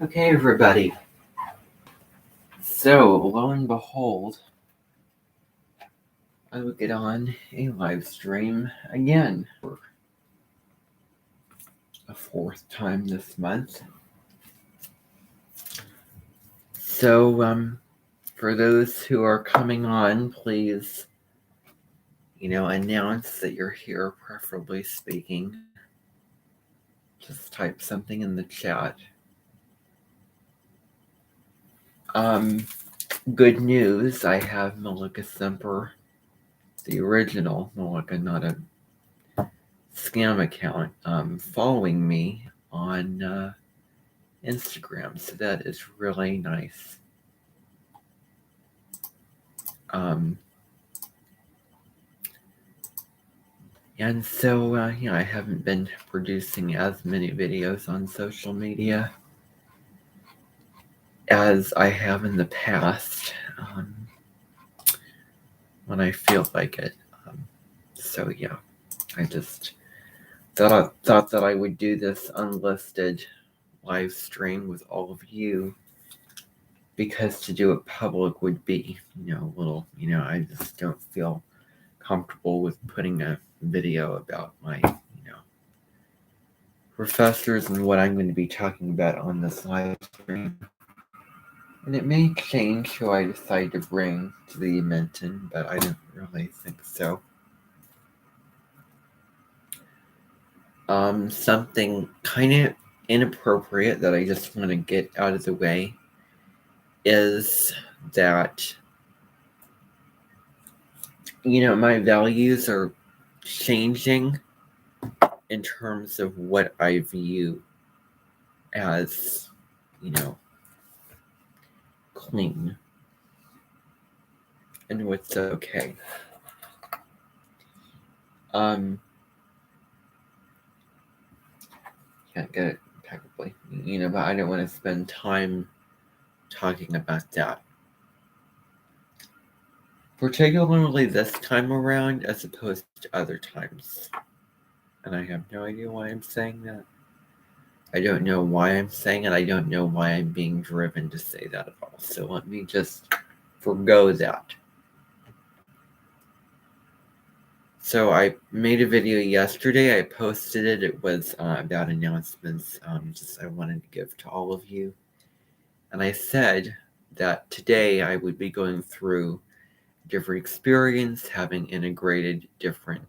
Okay, everybody. So, lo and behold, I will get on a live stream again for a fourth time this month. So, for those who are coming on, please, announce that you're here, preferably speaking. Just type something in the chat. Good news, I have Melissa Semper, the original Melissa, not a scam account, following me on Instagram, so that is really nice. And so, I haven't been producing as many videos on social media as I have in the past, when I feel like it. So yeah, I just thought that I would do this unlisted live stream with all of you, because to do it public would be, a little, I just don't feel comfortable with putting a video about my, professors and what I'm going to be talking about on this live stream. And it may change who I decide to bring to the Menton, but I don't really think so. Something kind of inappropriate that I just want to get out of the way is that, my values are changing in terms of what I view as, clean and what's okay. Can't get it impeccably, but I don't want to spend time talking about that. Particularly this time around as opposed to other times. And I have no idea why I'm saying that. I don't know why I'm saying it. I don't know why I'm being driven to say that at all. So let me just forgo that. So I made a video yesterday. I posted it. It was about announcements I wanted to give to all of you. And I said that today I would be going through different experience, having integrated different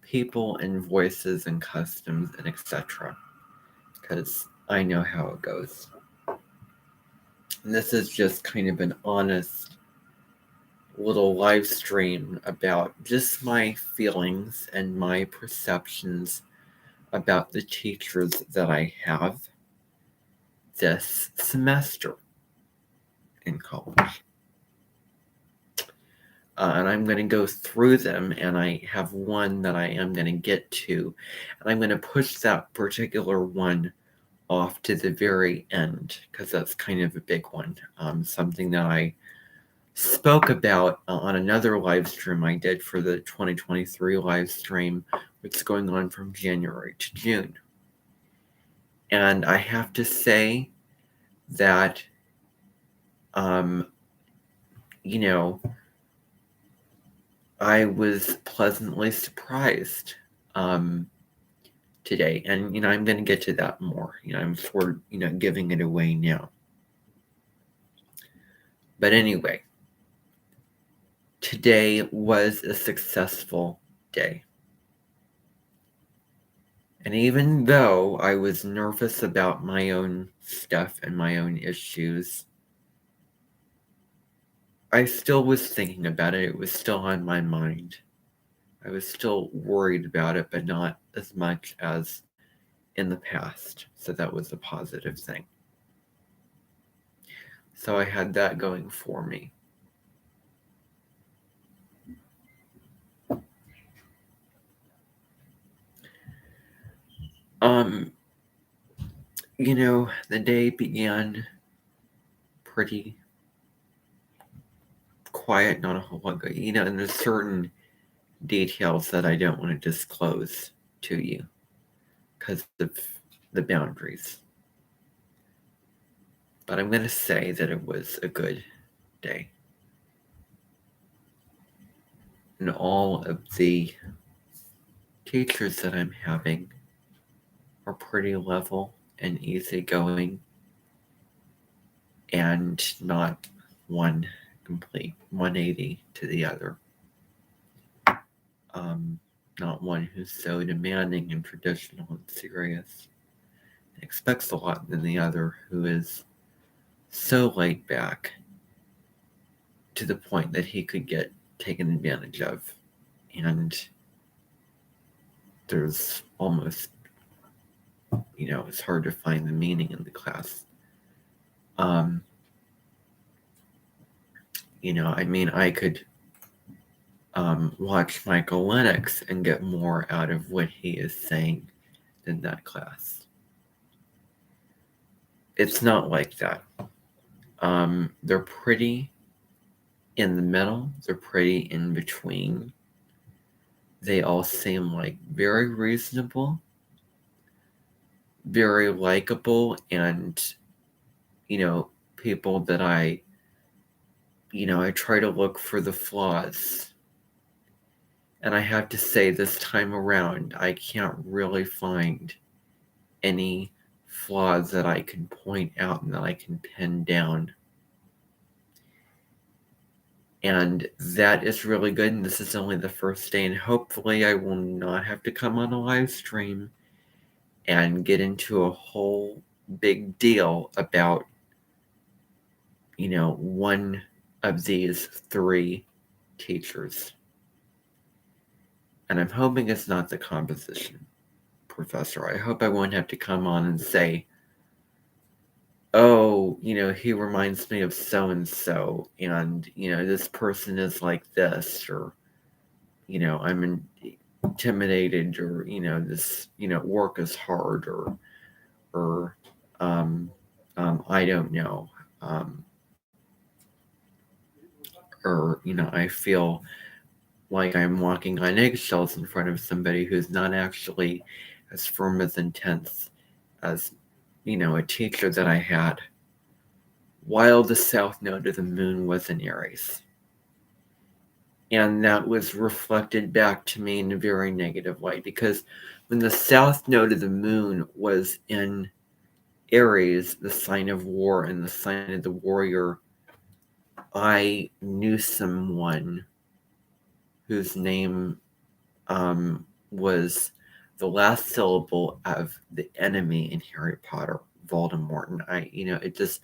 people and voices and customs and etc. Because I know how it goes. And this is just kind of an honest little live stream about just my feelings and my perceptions about the teachers that I have this semester in college. And I'm going to go through them, and I have one that I am going to get to, and I'm going to push that particular one off to the very end, because that's kind of a big one. Something that I spoke about on another live stream I did for the 2023 live stream, which is going on from January to June. And I have to say that, I was pleasantly surprised today. And, I'm going to get to that more. I'm sort of, giving it away now. But anyway, today was a successful day. And even though I was nervous about my own stuff and my own issues, I still was thinking about it. It was still on my mind. I was still worried about it, but not as much as in the past. So that was a positive thing. So I had that going for me. The day began pretty quiet, not a whole lot good. And there's certain details that I don't want to disclose to you because of the boundaries. but I'm going to say that it was a good day. And all of the teachers that I'm having are pretty level and easygoing, and not one complete 180 to the other. Not one who's so demanding and traditional and serious, expects a lot, than the other who is so laid back to the point that he could get taken advantage of. And there's almost, it's hard to find the meaning in the class. I could watch Michael Lennox and get more out of what he is saying than that class. It's not like that. They're pretty in the middle. They're pretty in between. They all seem like very reasonable, very likable, and, people that I try to look for the flaws. And I have to say, this time around, I can't really find any flaws that I can point out and that I can pin down. And that is really good. And this is only the first day. And hopefully I will not have to come on a live stream and get into a whole big deal about, one of these three teachers. And I'm hoping it's not the composition professor. I hope I won't have to come on and say, oh, he reminds me of so-and-so, and, this person is like this, or, I'm intimidated, or, this, work is hard, or I don't know, or, I feel like I'm walking on eggshells in front of somebody who's not actually as firm as intense as, a teacher that I had while the south node of the moon was in Aries. And that was reflected back to me in a very negative light, because when the south node of the moon was in Aries, the sign of war and the sign of the warrior, I knew someone whose name was the last syllable of the enemy in Harry Potter, Voldemort. And it just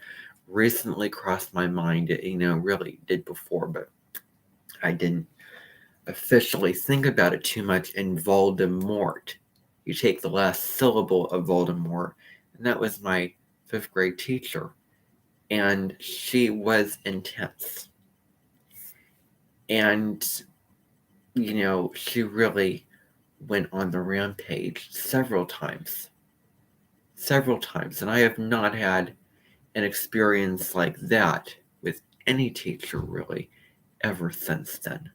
recently crossed my mind. It, really did before, but I didn't officially think about it too much. In Voldemort, you take the last syllable of Voldemort, and that was my 5th grade teacher. And she was intense. And, she really went on the rampage several times. And I have not had an experience like that with any teacher really ever since then.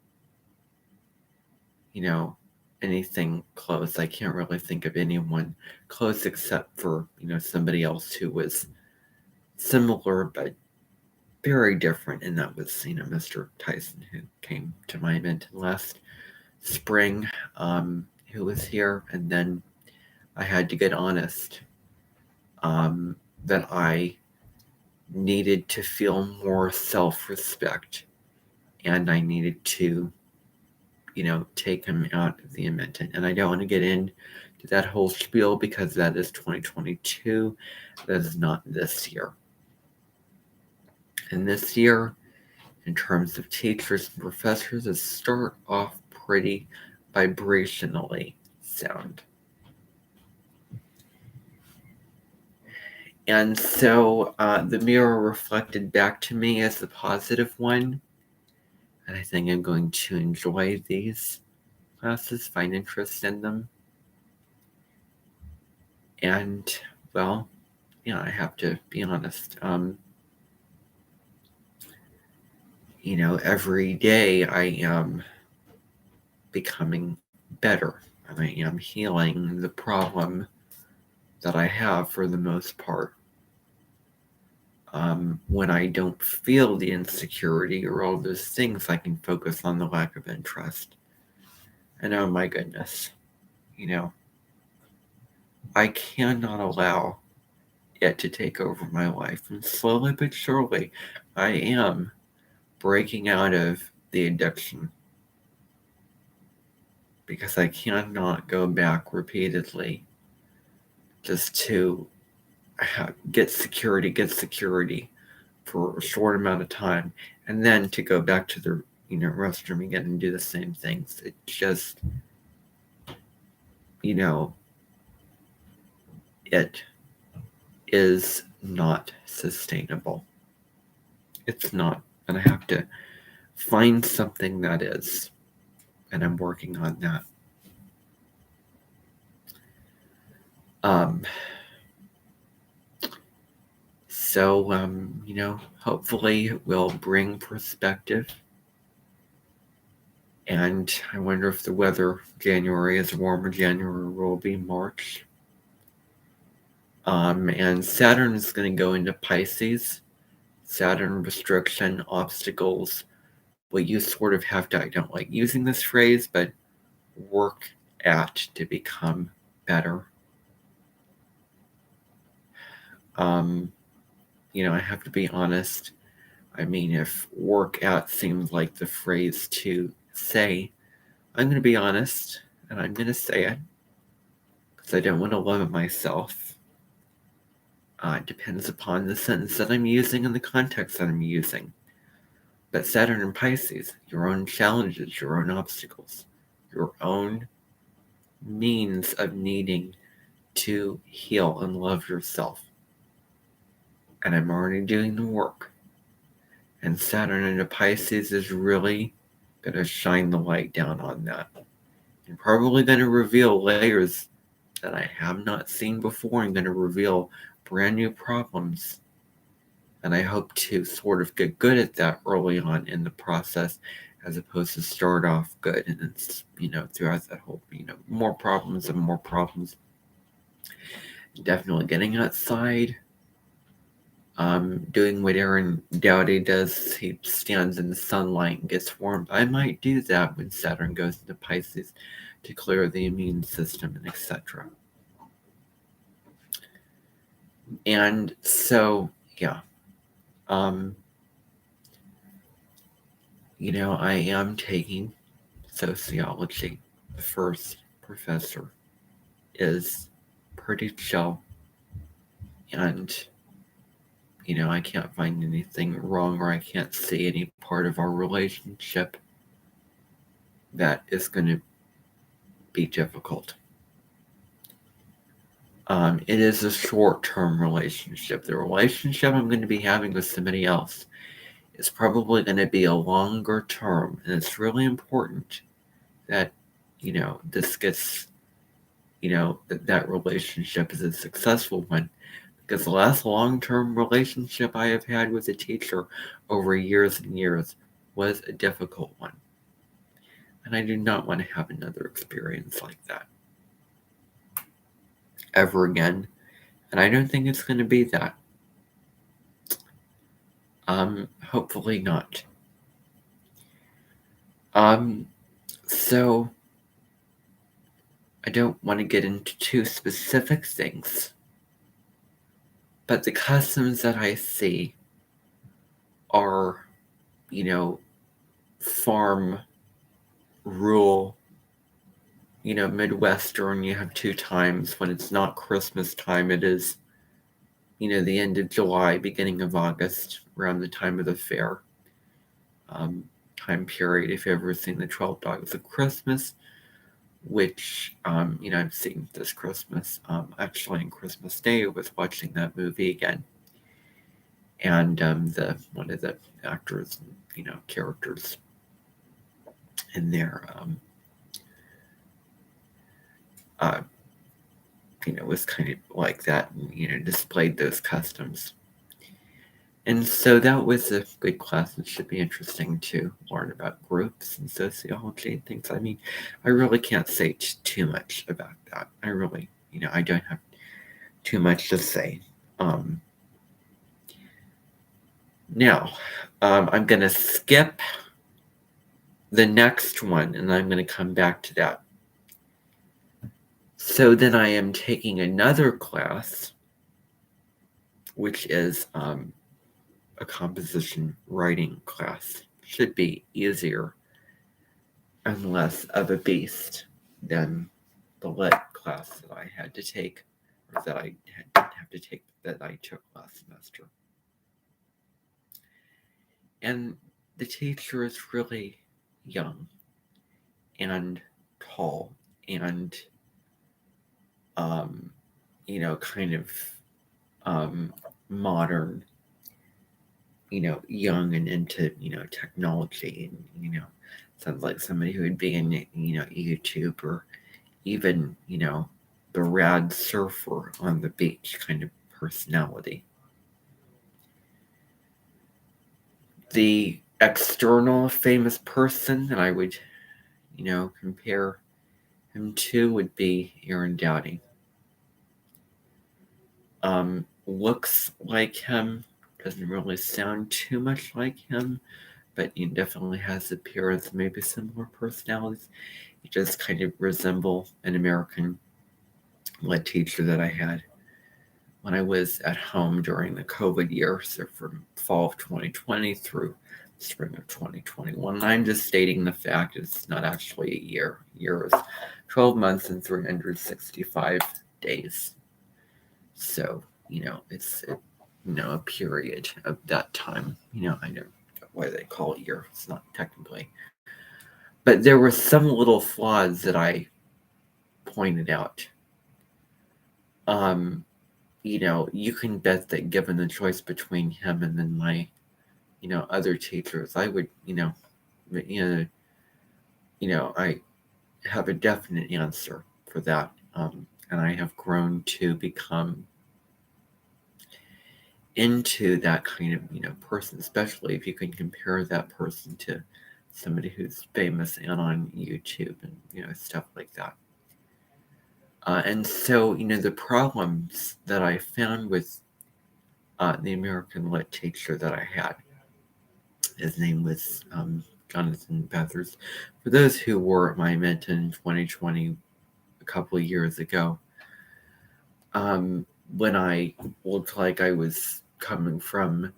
Anything close. I can't really think of anyone close except for, somebody else who was similar but very different, and that was, Mr. Tyson, who came to my event last spring, who was here. And then I had to get honest that I needed to feel more self-respect, and I needed to, take him out of the event. And I don't want to get into that whole spiel, because that is 2022. That is not this year. And this year, in terms of teachers and professors, it start off pretty vibrationally sound. And so the mirror reflected back to me as the positive one. And I think I'm going to enjoy these classes, find interest in them. And, well, I have to be honest. Every day I am becoming better. And I am healing the problem that I have for the most part. when I don't feel the insecurity or all those things, I can focus on the lack of interest. And oh my goodness, I cannot allow it to take over my life. And slowly but surely, I am breaking out of the addiction because I cannot go back repeatedly just to get security for a short amount of time, and then to go back to the restroom again and do the same things. It just, it is not sustainable. It's not, and I have to find something that is, and I'm working on that. So, hopefully it will bring perspective. And I wonder if the weather, January is warmer, January will be March. And Saturn is going to go into Pisces. Saturn restriction, obstacles, what you sort of have to, I don't like using this phrase, but work at to become better. I have to be honest. I mean, if work out seems like the phrase to say, I'm going to be honest, and I'm going to say it, because I don't want to limit myself. It depends upon the sentence that I'm using and the context that I'm using. But Saturn and Pisces, your own challenges, your own obstacles, your own means of needing to heal and love yourself. And I'm already doing the work. And Saturn into Pisces is really going to shine the light down on that. And probably going to reveal layers that I have not seen before, and going to reveal brand new problems. And I hope to sort of get good at that early on in the process, as opposed to start off good and it's, throughout that whole, more problems and more problems. Definitely getting outside, doing what Aaron Doughty does. He stands in the sunlight and gets warm. I might do that when Saturn goes into Pisces to clear the immune system and etc. And so, yeah. I am taking sociology. The first professor is pretty chill, and I can't find anything wrong, or I can't see any part of our relationship that is going to be difficult. It is a short-term relationship. The relationship I'm going to be having with somebody else is probably going to be a longer term, and it's really important that this gets that relationship is a successful one, because the last long-term relationship I have had with a teacher over years and years was a difficult one, and I do not want to have another experience like that ever again, and I don't think it's going to be that. Hopefully not. So I don't want to get into too specific things, but the customs that I see are, farm, rural, Midwestern. You have two times. When it's not Christmas time, it is, the end of July, beginning of August, around the time of the fair. Time period, if you've ever seen the 12 Dogs of Christmas, which, I've seen this Christmas. Actually, on Christmas Day, I was watching that movie again. And one of the actors, characters in there, was kind of like that and, displayed those customs. And so that was a good class. It should be interesting to learn about groups and sociology and things. I mean, I really can't say too much about that. I really, I don't have too much to say. Now, I'm going to skip the next one and I'm going to come back to that. So then I am taking another class, which is a composition writing class. Should be easier and less of a beast than the lit class that I had to take, or that I didn't have to take, that I took last semester. And the teacher is really young and tall and, kind of modern, young and into, technology, and, sounds like somebody who would be in, YouTube, or even, the rad surfer on the beach kind of personality. The external famous person that I would, compare him to would be Aaron Doughty. Looks like him, doesn't really sound too much like him, but he definitely has appearance, maybe similar personalities. He does kind of resemble an American lit teacher that I had when I was at home during the COVID year, so from fall of 2020 through spring of 2021. I'm just stating the fact it's not actually a year. A year is 12 months and 365 days. So, it's, a period of that time. I know why they call it year. It's not technically. But there were some little flaws that I pointed out. You can bet that given the choice between him and then my, other teachers, I would, I have a definite answer for that. And I have grown to become into that kind of, person, especially if you can compare that person to somebody who's famous and on YouTube and, stuff like that. And so, the problems that I found with the American lit teacher that I had, his name was Jonathan Bethers. For those who were at my event in 2020, a couple of years ago, when I looked like I was coming from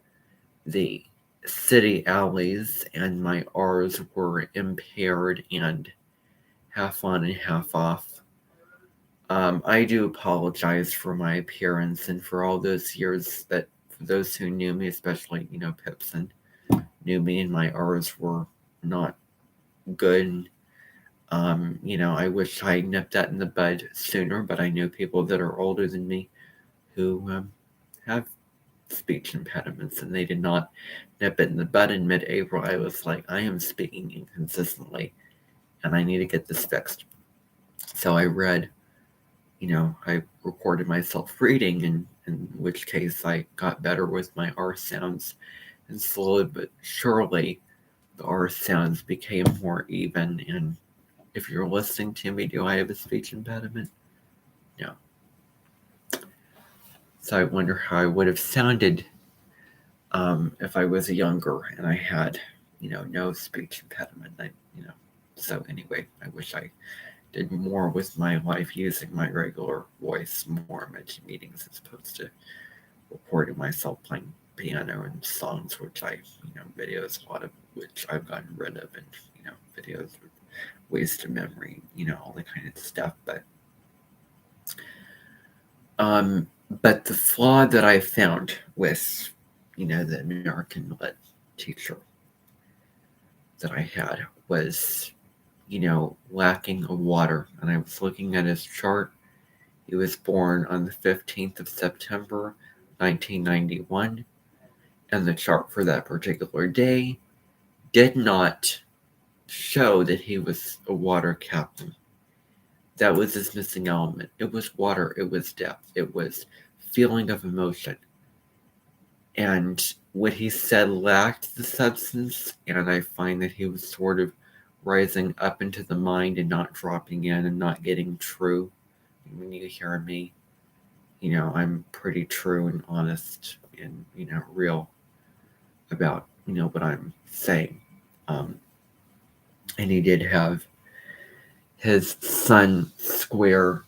the city alleys and my R's were impaired and half on and half off, I do apologize for my appearance and for all those years that, for those who knew me, especially, Pipson, knew me and my R's were not good. I wish I nipped that in the bud sooner, but I know people that are older than me who have speech impediments, and they did not nip it in the bud. In mid-April, I was like, I am speaking inconsistently, and I need to get this fixed. So I read, I recorded myself reading, and in which case I got better with my R sounds, and slowly but surely the R sounds became more even. And if you're listening to me, do I have a speech impediment? No. So I wonder how I would have sounded if I was younger and I had, no speech impediment. So anyway, I wish I did more with my life using my regular voice more at meetings as opposed to recording myself playing piano and songs, which I, videos, a lot of which I've gotten rid of, and, videos with wasted memory, all that kind of stuff. But the flaw that I found with, the American lit teacher that I had was, lacking of water. And I was looking at his chart. He was born on the 15th of September, 1991. And the chart for that particular day did not show that he was a water captain. That was his missing element. It was water. It was depth. It was feeling of emotion. And what he said lacked the substance, and I find that he was sort of rising up into the mind and not dropping in and not getting true. When you hear me, I'm pretty true and honest and, real. about, what I'm saying. And he did have his sun square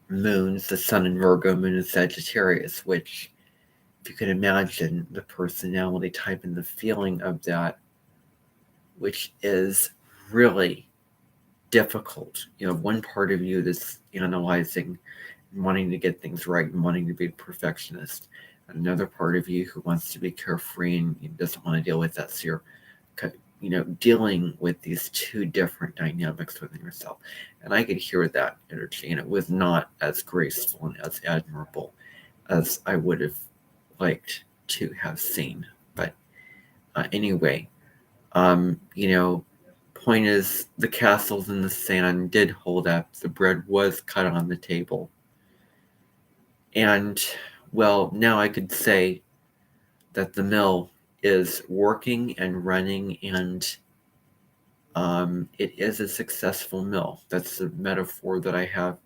moons, the sun in Virgo, moon in Sagittarius, which, if you can imagine the personality type and the feeling of that, which is really difficult. One part of you that's analyzing and wanting to get things right and wanting to be a perfectionist. Another part of you who wants to be carefree and doesn't want to deal with that. So you're, dealing with these two different dynamics within yourself. And I could hear that energy, and it was not as graceful and as admirable as I would have liked to have seen. But anyway, point is, the castles in the sand did hold up. The bread was cut on the table. And, well, now I could say that the mill is working and running, and it is a successful mill. That's the metaphor that I have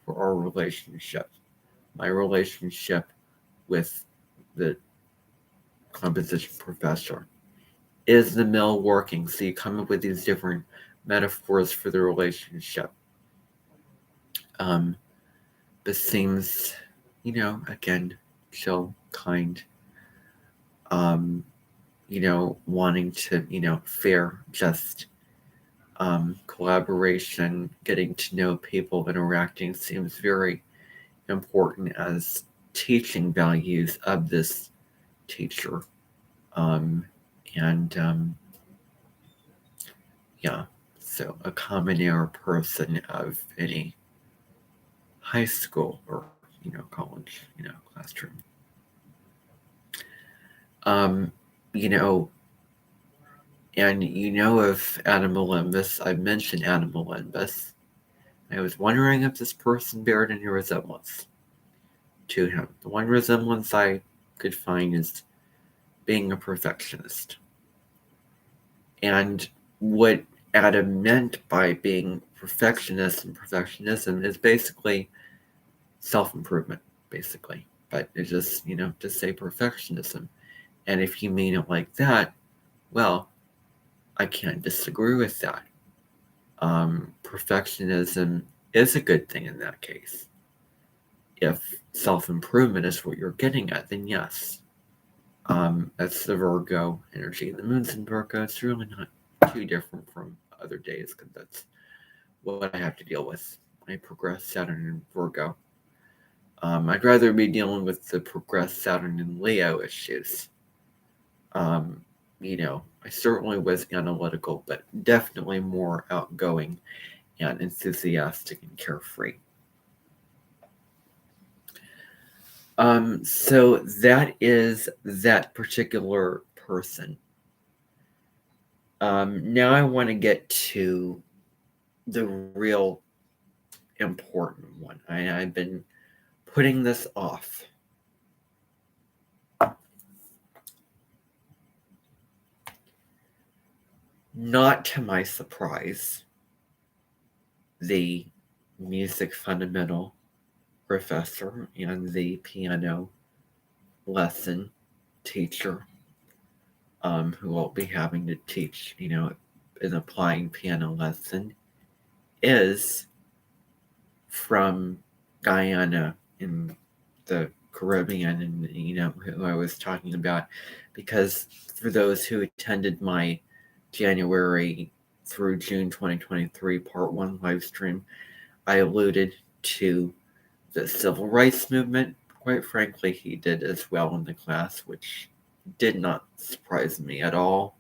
for our relationship. My relationship with the composition professor. Is the mill working? So you come up with these different metaphors for the relationship. This seems, again, chill, kind, wanting to, fair, just collaboration, getting to know people, interacting seems very important as teaching values of this teacher. Yeah, so a common era person of any high school or, college, classroom. And of Adam Olympus, I mentioned Adam Olympus. I was wondering if this person bared any resemblance to him. The one resemblance I could find is being a perfectionist. And what Adam meant by being perfectionist and perfectionism is basically self-improvement, basically. But it's just, to say perfectionism. And if you mean it like that, well, I can't disagree with that. Perfectionism is a good thing in that case. If self-improvement is what you're getting at, then yes. That's the Virgo energy. The moon's in Virgo. It's really not too different from other days, because that's what I have to deal with. I progress Saturn in Virgo. I'd rather be dealing with the progressed Saturn in Leo issues. I certainly was analytical, but definitely more outgoing and enthusiastic and carefree. So that is that particular person. Now I want to get to the real important one. I've been putting this off. Not to my surprise, the music fundamental professor and the piano lesson teacher, who will be having to teach, an applying piano lesson, is from Guyana in the Caribbean, and who I was talking about, because for those who attended my January through June 2023 Part 1 live stream, I alluded to the civil rights movement. Quite frankly, he did as well in the class, which did not surprise me at all.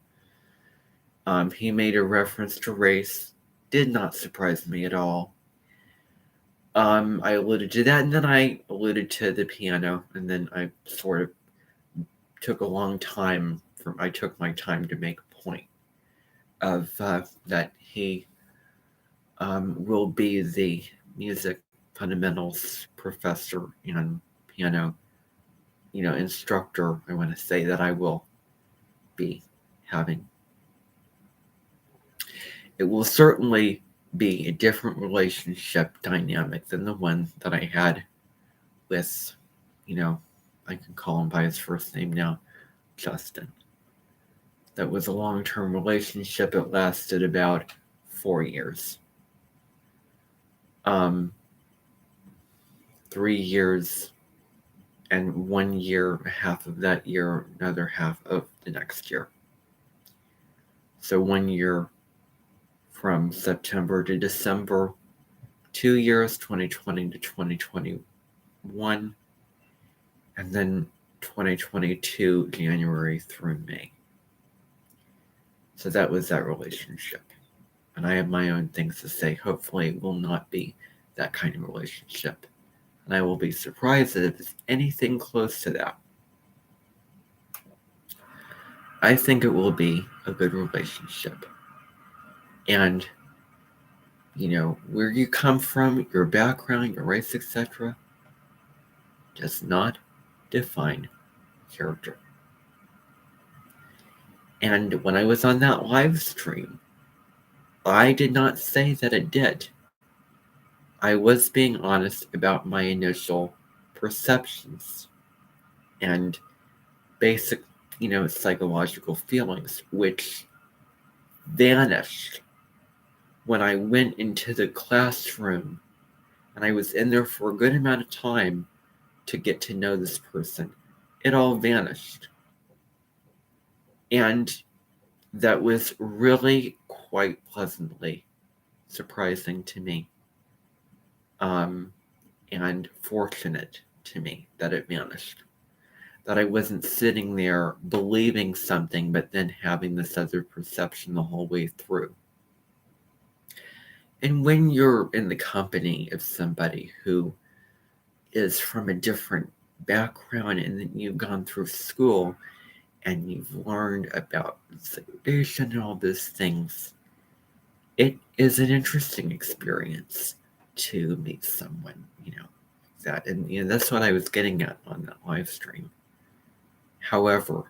He made a reference to race, did not surprise me at all. I alluded to that, and then I alluded to the piano, and then I sort of took my time to make a point of that he will be the music fundamentals professor and piano, instructor, I want to say, that I will be having. It will certainly be a different relationship dynamic than the one that I had with, I can call him by his first name now, Justin. that was a long-term relationship. It lasted about 4 years. 3 years and 1 year, half of that year, another half of the next year. So 1 year from September to December, 2 years, 2020 to 2021, and then 2022, January through May. So that was that relationship. And I have my own things to say. Hopefully it will not be that kind of relationship. And I will be surprised if it's anything close to that. I think it will be a good relationship. And, where you come from, your background, your race, etc., does not define character. And when I was on that live stream, I did not say that it did. I was being honest about my initial perceptions and basic, psychological feelings, which vanished when I went into the classroom and I was in there for a good amount of time to get to know this person. It all vanished. And that was really quite pleasantly surprising to me. And fortunate to me that it vanished. That I wasn't sitting there believing something, but then having this other perception the whole way through. And when you're in the company of somebody who is from a different background and then you've gone through school and you've learned about segregation and all those things, it is an interesting experience to meet someone, that. And that's what I was getting at on that live stream. However,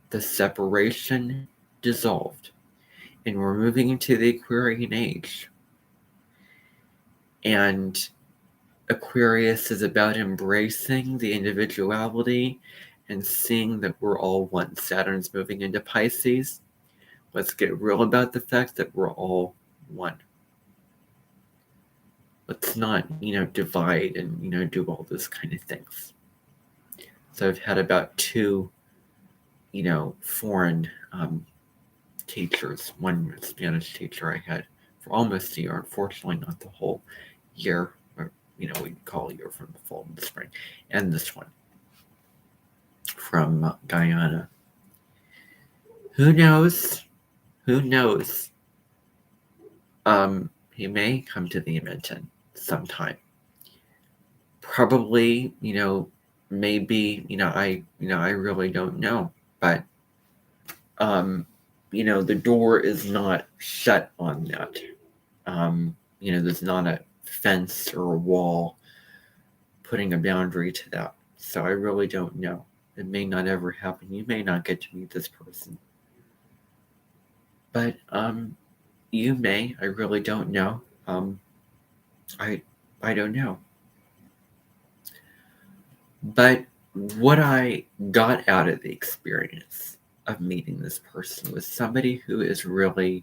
the separation dissolved, and we're moving into the Aquarian age. And Aquarius is about embracing the individuality and seeing that we're all one. Saturn's moving into Pisces. Let's get real about the fact that we're all one. Let's not, divide and, do all those kind of things. So I've had about 2, foreign teachers. One Spanish teacher I had for almost a year, unfortunately not the whole year, or, we call a year from the fall and the spring. And this one from Guyana. Who knows? He may come to the Edmonton sometime. Probably, maybe, I really don't know. But, the door is not shut on that. There's not a fence or a wall putting a boundary to that. So I really don't know. It may not ever happen. You may not get to meet this person. But, you may. I really don't know. I don't know. But what I got out of the experience of meeting this person was somebody who is really,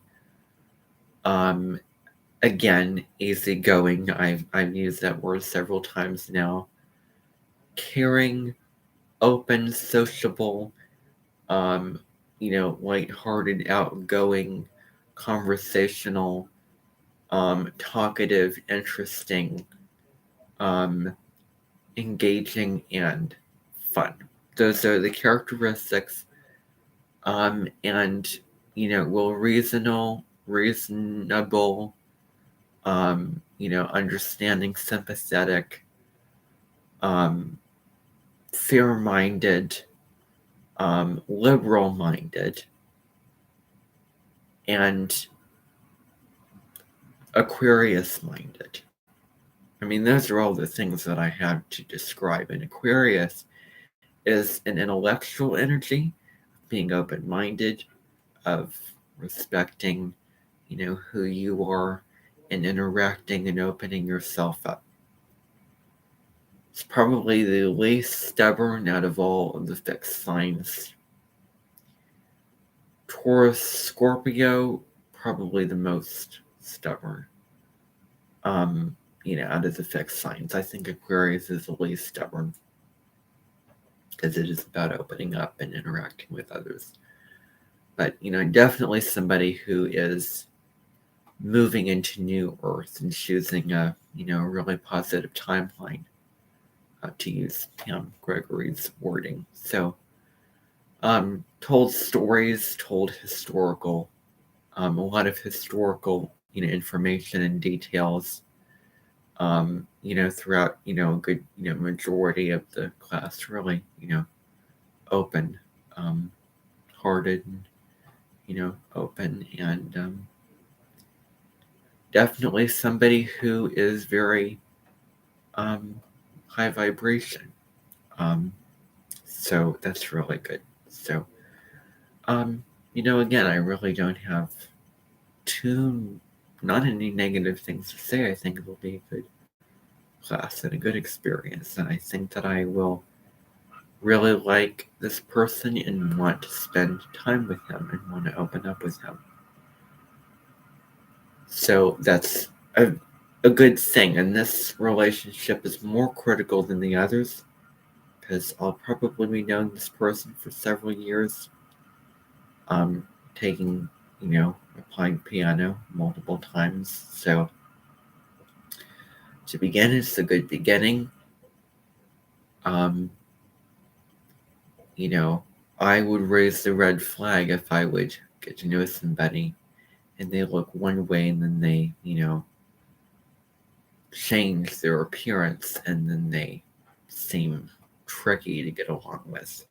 again, easygoing. I've used that word several times now. Caring, open, sociable, lighthearted, outgoing, conversational, talkative, interesting, engaging, and fun. Those are the characteristics. And reasonable, understanding, sympathetic, fair-minded, liberal-minded, and Aquarius-minded. I mean, those are all the things that I have to describe. And Aquarius is an intellectual energy, being open-minded, of respecting, who you are, and interacting and opening yourself up. It's probably the least stubborn out of all of the fixed signs. Taurus, Scorpio, probably the most stubborn. Out of the fixed signs, I think Aquarius is the least stubborn because it is about opening up and interacting with others. But, definitely somebody who is moving into new earth and choosing a, really positive timeline, to use Gregory's wording. So, told stories, told historical, a lot of historical, information and details, throughout, a good, majority of the class, really, open, hearted, and, open, and definitely somebody who is very high vibration. So that's really good. So, again, I really don't have not any negative things to say. I think it will be a good class and a good experience. And I think that I will really like this person and want to spend time with him and want to open up with him. So that's a good thing. And this relationship is more critical than the others because I'll probably be knowing this person for several years. Taking, applying piano multiple times. So to begin, it's a good beginning. I would raise the red flag if I would get to know somebody and they look one way and then they, change their appearance and then they seem tricky to get along with.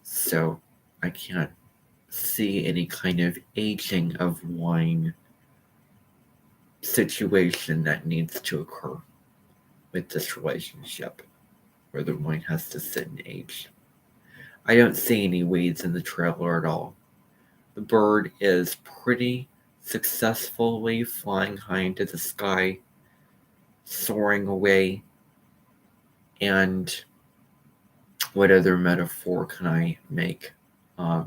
So I can't see any kind of aging of wine situation that needs to occur with this relationship where the wine has to sit and age. I don't see any weeds in the trailer at all. The bird is pretty successfully flying high into the sky, soaring away, and what other metaphor can I make? I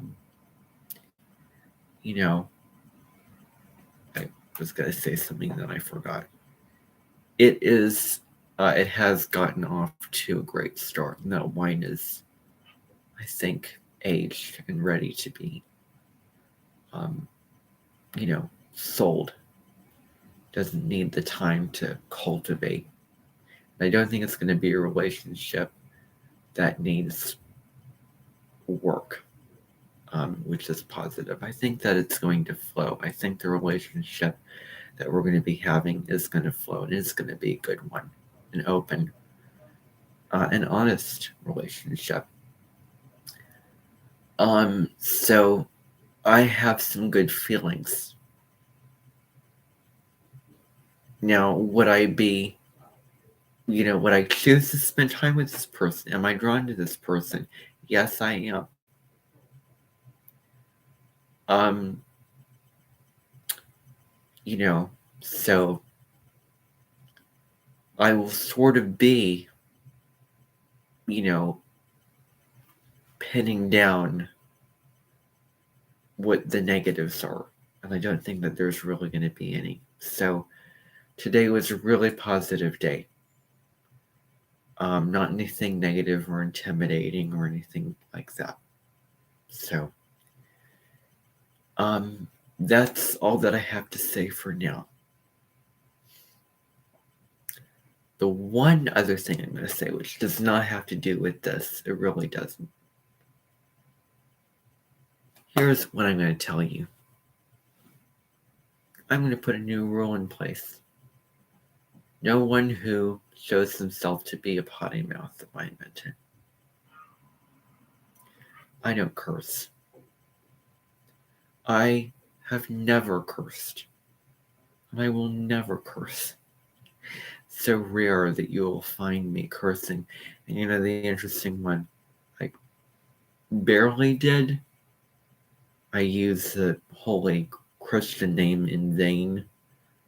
was going to say something that I forgot. It has gotten off to a great start. And that wine is, I think, aged and ready to be, sold. Doesn't need the time to cultivate. I don't think it's going to be a relationship that needs work, which is positive. I think that it's going to flow. I think the relationship that we're going to be having is going to flow, and it's going to be a good one, an open, an honest relationship. So I have some good feelings. Now, would I choose to spend time with this person? Am I drawn to this person? Yes, I am. So I will sort of be, pinning down what the negatives are. And I don't think that there's really going to be any. So today was a really positive day. Not anything negative or intimidating or anything like that. So that's all that I have to say for now. The one other thing I'm going to say, which does not have to do with this, it really doesn't. Here's what I'm going to tell you. I'm going to put a new rule in place. No one who shows himself to be a potty mouth of my mentor. I don't curse. I have never cursed. And I will never curse. So rare that you will find me cursing. And the interesting one, I barely did. I use the holy Christian name in vain,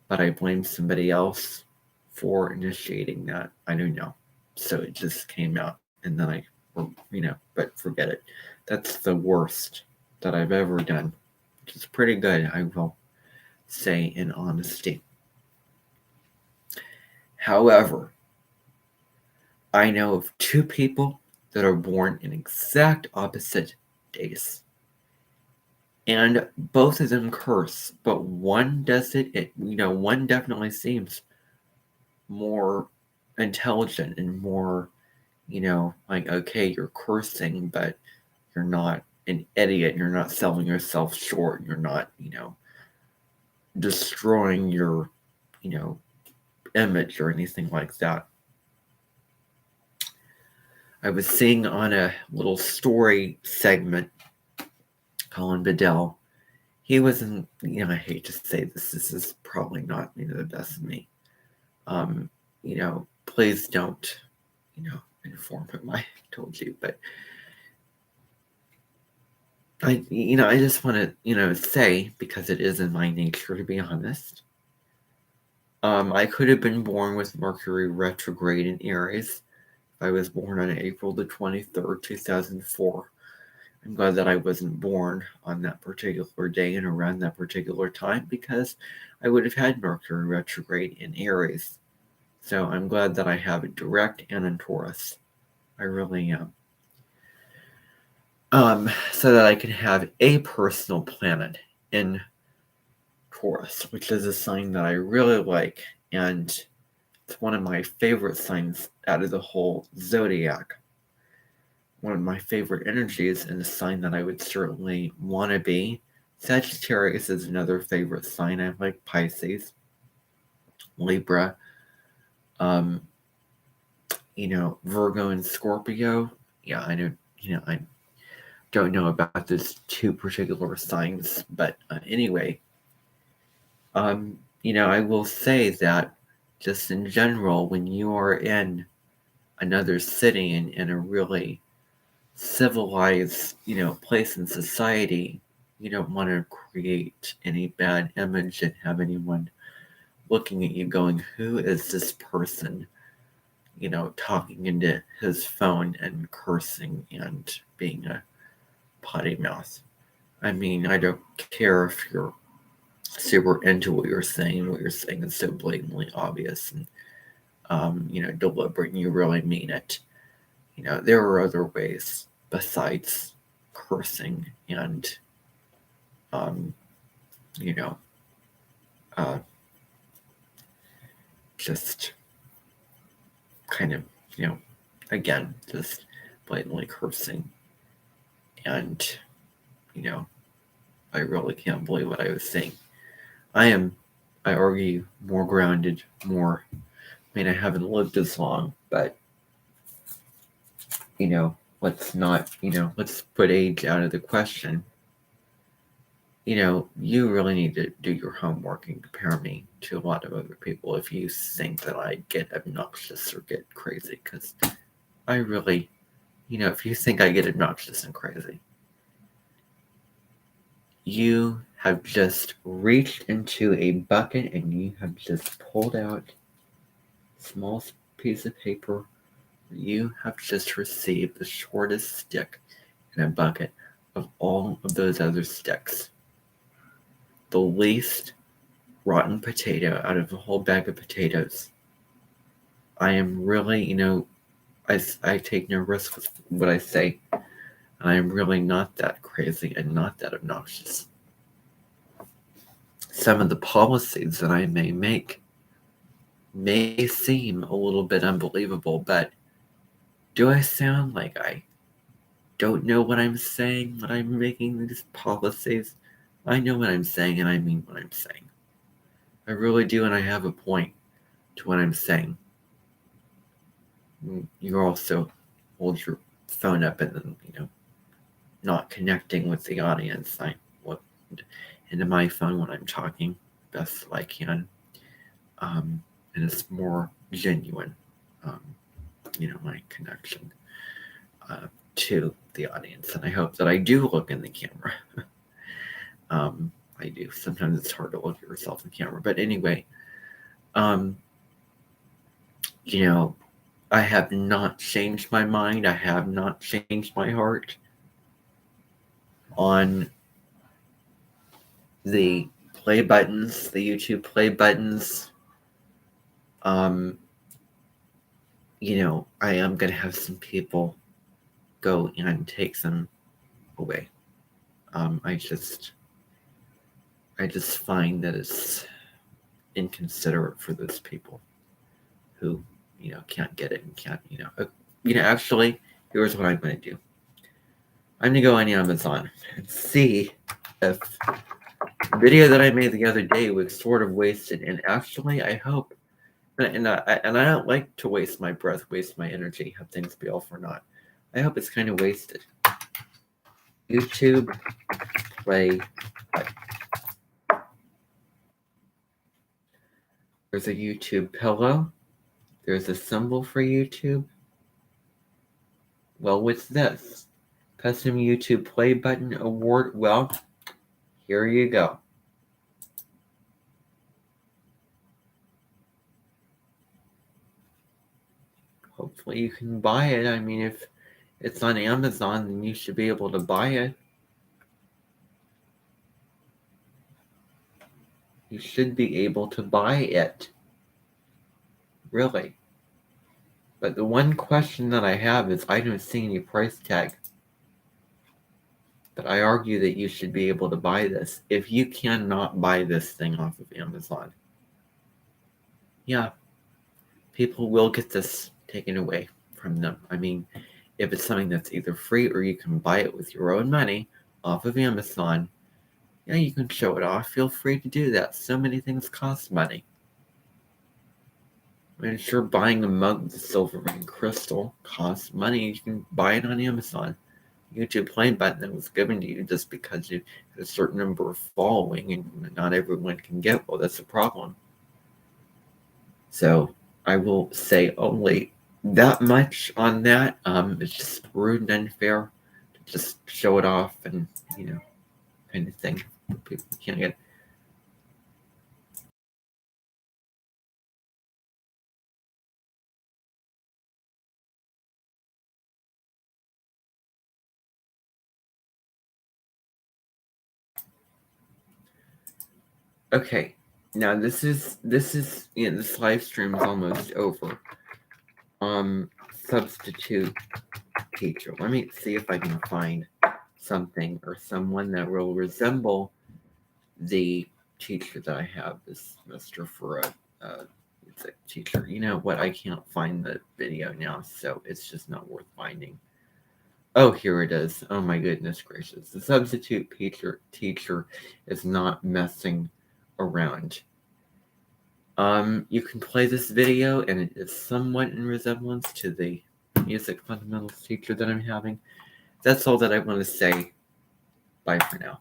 but I blame somebody else for initiating that. I don't know. So it just came out, and then I or, but forget it. That's the worst that I've ever done, which is pretty good, I will say in honesty. However, I know of two people that are born in exact opposite days. And both of them curse, but one does it, one definitely seems more intelligent and more, like, okay, you're cursing, but you're not an idiot. You're not selling yourself short. You're not, destroying your, image or anything like that. I was seeing on a little story segment, Colin Bedell. He wasn't, I hate to say this is probably not, the best of me. Please don't, inform him I told you, but I just want to, say, because it is in my nature to be honest. I could have been born with Mercury retrograde in Aries. I was born on April the 23rd, 2004. I'm glad that I wasn't born on that particular day and around that particular time, because I would have had Mercury retrograde in Aries. So I'm glad that I have it direct and in Taurus. I really am. So that I can have a personal planet in Taurus, which is a sign that I really like, and it's one of my favorite signs out of the whole zodiac. One of my favorite energies, and a sign that I would certainly want to be. Sagittarius is another favorite sign. I like Pisces, Libra, Virgo and Scorpio. Yeah, I know, I don't know about those two particular signs, but anyway, I will say that just in general, when you are in another city and in a really civilized, place in society, you don't want to create any bad image and have anyone looking at you going, who is this person, talking into his phone and cursing and being a potty mouth. I mean, I don't care if you're super into what you're saying is so blatantly obvious and, deliberate, and you really mean it. There are other ways besides cursing and, you know, uh, just kind of, again, just blatantly cursing. And, I really can't believe what I was saying. I argue, more grounded, more, I haven't lived as long, but, let's not, let's put age out of the question. You really need to do your homework and compare me to a lot of other people if you think that I get obnoxious or get crazy, because I really, if you think I get obnoxious and crazy, you have just reached into a bucket and you have just pulled out a small piece of paper. You have just received the shortest stick in a bucket of all of those other sticks. The least rotten potato out of a whole bag of potatoes. I am really, I take no risk with what I say. I am really not that crazy and not that obnoxious. Some of the policies that I may make may seem a little bit unbelievable, but do I sound like I don't know what I'm saying when I'm making these policies? I know what I'm saying and I mean what I'm saying. I really do, and I have a point to what I'm saying. You also hold your phone up and then, not connecting with the audience. I look into my phone when I'm talking best I can. And it's more genuine, my connection to the audience. And I hope that I do look in the camera. I do. Sometimes it's hard to look at yourself in the camera. But anyway, I have not changed my mind. I have not changed my heart on the play buttons, the YouTube play buttons. I am going to have some people go and take them away. I just find that it's inconsiderate for those people who, can't get it and can't, actually, here's what I'm going to do. I'm going to go on Amazon and see if the video that I made the other day was sort of wasted. And actually, I hope, and I don't like to waste my breath, waste my energy, have things be all for naught. I hope it's kind of wasted. YouTube play button. There's a YouTube pillow. There's a symbol for YouTube. Well, what's this? Custom YouTube play button award. Well, here you go. Hopefully you can buy it. I mean, if it's on Amazon, then you should be able to buy it. You should be able to buy it. Really. But the one question that I have is I don't see any price tag. But I argue that you should be able to buy this. If you cannot buy this thing off of Amazon, yeah, people will get this taken away from them. I mean, if it's something that's either free or you can buy it with your own money off of Amazon, yeah, you can show it off. Feel free to do that. So many things cost money. I mean, sure, buying a mug with silver and crystal costs money. You can buy it on Amazon. YouTube play button that was given to you just because you have a certain number of following and not everyone can get. Well, that's a problem. So I will say only that much on that. It's just rude and unfair to just show it off and, kind of thing. People can't get. Okay, now this live stream is almost over. Substitute teacher. Let me see if I can find something or someone that will resemble the teacher that I have, this Mr. for a teacher. You know what? I can't find the video now, so it's just not worth finding. Oh, here it is. Oh my goodness gracious. The substitute teacher is not messing around. You can play this video, and it is somewhat in resemblance to the music fundamentals teacher that I'm having. That's all that I want to say. Bye for now.